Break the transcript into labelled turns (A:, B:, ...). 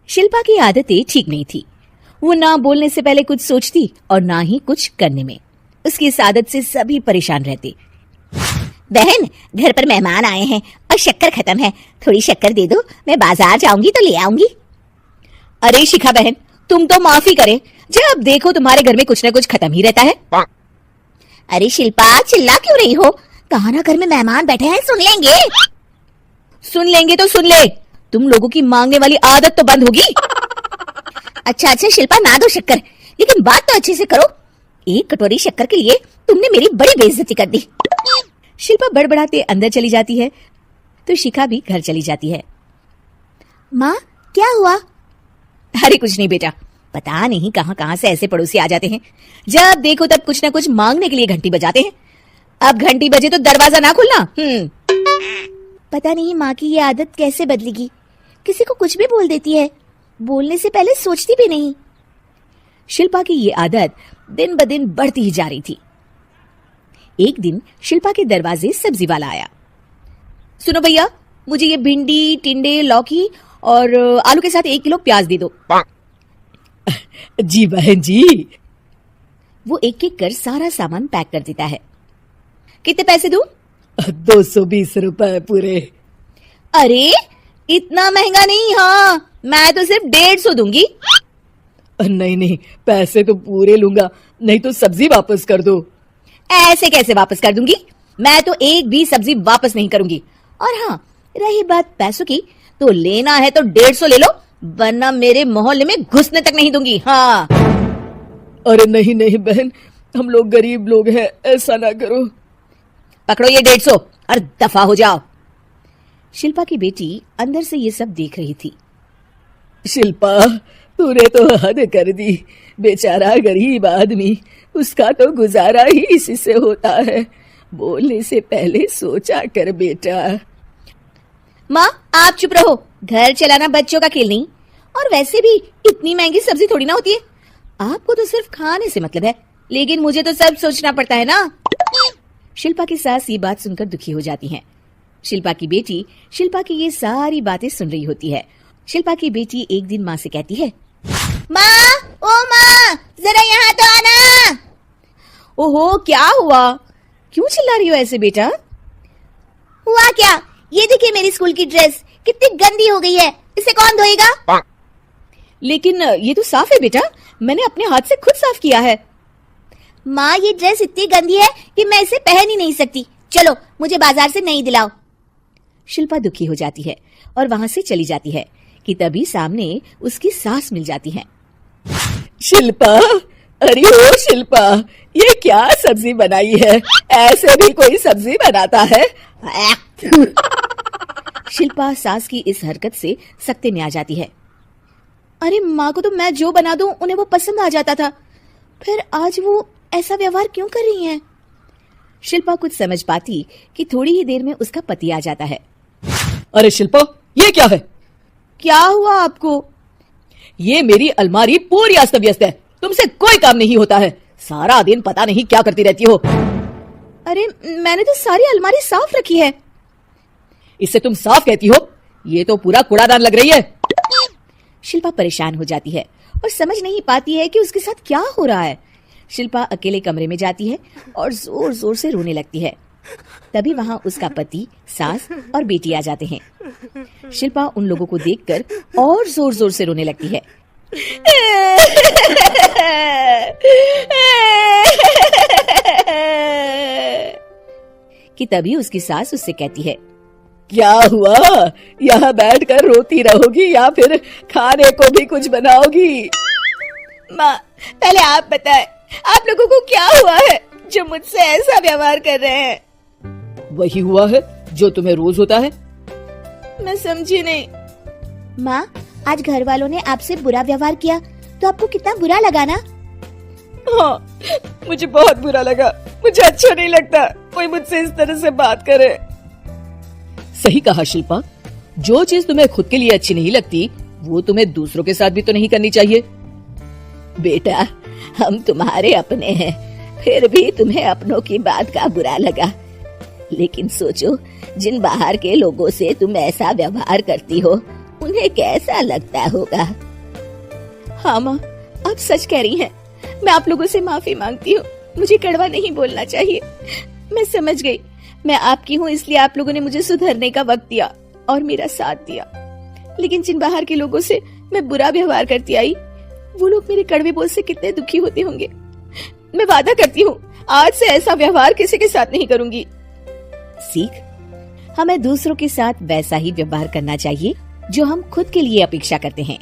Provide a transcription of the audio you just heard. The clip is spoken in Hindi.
A: शिल्पा की आदतें ठीक नहीं थी। वो ना बोलने से पहले कुछ सोचती और ना ही कुछ करने में। उसकी इस आदत से सभी परेशान रहते। बहन, घर पर मेहमान आए हैं और शक्कर खत्म है, थोड़ी शक्कर दे दो, मैं बाजार जाऊंगी तो ले आऊंगी। अरे शिखा बहन, तुम तो माफी करे, जब देखो तुम्हारे घर में कुछ न कुछ खत्म ही रहता है। अरे शिल्पा, चिल्ला क्यों रही हो? कहा ना घर में मेहमान बैठे हैं, सुन लेंगे। सुन लेंगे तो सुन ले, तुम लोगों की मांगने वाली आदत तो बंद होगी। अच्छा शिल्पा, ना दो शक्कर, लेकिन बात तो अच्छे से करो। एक कटोरी शक्कर के लिए तुमने मेरी बड़ी बेइज्जती कर दी। शिल्पा बड़बड़ाते अंदर चली जाती है तो शिखा भी घर चली जाती है। माँ, क्या हुआ? अरे कुछ नहीं बेटा, पता नहीं कहां कहां से ऐसे पड़ोसी आ जाते हैं, जब देखो तब कुछ ना कुछ मांगने के लिए घंटी बजाते हैं। अब घंटी बजे तो दरवाजा ना खुलना। पता नहीं माँ की ये आदत कैसे बदलेगी, किसी को कुछ भी बोल देती है, बोलने से पहले सोचती भी नहीं। शिल्पा की ये आदत दिन ब दिन बढ़ती ही जा रही थी। एक दिन शिल्पा के दरवाजे सब्जी वाला आया। सुनो भैया, मुझे ये भिंडी, टिंडे, लौकी और आलू के साथ 1 किलो प्याज दे दो।
B: जी बहन जी।
A: वो एक एक कर सारा सामान पैक कर देता है। कितने पैसे दूं?
B: 220 रुपए पूरे।
A: अरे इतना महंगा नहीं, हाँ मैं तो सिर्फ 150 दूंगी।
B: नहीं, पैसे तो पूरे लूंगा, नहीं तो सब्जी वापस कर दो।
A: ऐसे कैसे वापस कर दूंगी? मैं तो एक भी सब्जी वापस नहीं करूंगी। और हाँ, रही बात पैसों की, तो लेना है तो 150 ले लो, वरना मेरे मोहल्ले में घुसने तक नहीं दूंगी। हाँ।
B: अरे नहीं बहन, हम लोग गरीब लोग हैं, ऐसा ना करो।
A: पकड़ो ये 150 और दफा हो जाओ। शिल्पा की बेटी अंदर से ये सब देख रही थी।
B: शिल्पा, तूने तो हद कर दी, बेचारा गरीब आदमी, उसका तो गुजारा ही इसी से होता है। बोलने से पहले सोचा कर बेटा।
A: माँ आप चुप रहो, घर चलाना बच्चों का खेल नहीं, और वैसे भी इतनी महंगी सब्जी थोड़ी ना होती है। आपको तो सिर्फ खाने से मतलब है, लेकिन मुझे तो सब सोचना पड़ता है ना। शिल्पा की सास ये बात सुनकर दुखी हो जाती हैं। शिल्पा की बेटी शिल्पा की ये सारी बातें सुन रही होती है। शिल्पा की बेटी एक दिन माँ से कहती है, माँ, ओ माँ, जरा यहाँ तो आना। ओहो, क्या हुआ? क्यों चिल्ला रही हो ऐसे बेटा? हुआ क्या? ये देखिए मेरी स्कूल की ड्रेस कितनी गंदी हो गई है, इसे कौन धोएगा? लेकिन ये तो साफ है बेटा, मैंने अपने हाथ से खुद साफ किया है। माँ, ये ड्रेस इतनी गंदी है कि मैं इसे पहन ही नहीं सकती, चलो मुझे बाजार से नई दिलाओ। शिल्पा दुखी हो जाती है और वहां से चली जाती है कि तभी सामने उसकी सास मिल जाती है।
B: शिल्पा, अरे ओ शिल्पा, ये क्या सब्जी बनाई है? ऐसे भी कोई सब्जी बनाता है?
A: शिल्पा सास की इस हरकत से सख्ते में आ जाती है। अरे माँ को तो मैं जो बना दूं उन्हें वो पसंद आ जाता था, फिर आज वो ऐसा व्यवहार क्यों कर रही हैं? शिल्पा कुछ समझ पाती कि थोड़ी ही देर में उसका पति आ जाता है।
B: अरे शिल्पा, ये क्या है?
A: क्या हुआ आपको?
B: ये मेरी अलमारी पूरी अस्त व्यस्त है, तुमसे कोई काम नहीं होता है, सारा दिन पता नहीं क्या करती रहती हो।
A: अरे मैंने तो सारी अलमारी साफ रखी है।
B: इससे तुम साफ कहती हो? ये तो पूरा कूड़ादान लग रही है।
A: शिल्पा परेशान हो जाती है और समझ नहीं पाती है कि उसके साथ क्या हो रहा है। शिल्पा अकेले कमरे में जाती है और जोर जोर से रोने लगती है। तभी वहां उसका पति, सास और बेटी आ जाते हैं। शिल्पा उन लोगों को देखकर और जोर जोर से रोने लगती है। कि तभी उसकी सास उससे कहती है,
B: क्या हुआ? यहाँ बैठकर रोती रहोगी या फिर खाने को भी कुछ बनाओगी?
A: माँ, पहले आप बताएं, आप लोगों को क्या हुआ है जो मुझसे ऐसा व्यवहार कर रहे हैं?
B: वही हुआ है जो तुम्हें रोज होता है।
A: मैं समझी नहीं। माँ, आज घर वालों ने आपसे बुरा व्यवहार किया तो आपको कितना बुरा लगा ना?
B: हाँ, मुझे बहुत बुरा लगा, मुझे अच्छा नहीं लगता कोई मुझसे इस तरह से बात करे। सही कहा शिल्पा, जो चीज तुम्हें खुद के लिए अच्छी नहीं लगती वो तुम्हें दूसरों के साथ भी तो नहीं करनी चाहिए।
A: बेटा, हम तुम्हारे अपने हैं, फिर भी तुम्हें अपनों की बात का बुरा लगा, लेकिन सोचो जिन बाहर के लोगों से तुम ऐसा व्यवहार करती हो उन्हें कैसा लगता होगा।
B: हाँ माँ, आप सच कह रही हैं। मैं आप लोगों से माफी मांगती हूँ। मुझे कड़वा नहीं बोलना चाहिए। मैं समझ गई, मैं आपकी हूँ इसलिए आप लोगों ने मुझे सुधरने का वक्त दिया और मेरा साथ दिया। लेकिन जिन बाहर के लोगों से मैं बुरा व्यवहार करती आई, वो लोग मेरे कड़वे बोल से कितने दुखी होते होंगे। मैं वादा करती हूँ, आज से ऐसा व्यवहार किसी के साथ नहीं करूंगी।
A: सीख, हमें दूसरों के साथ वैसा ही व्यवहार करना चाहिए जो हम खुद के लिए अपेक्षा करते हैं।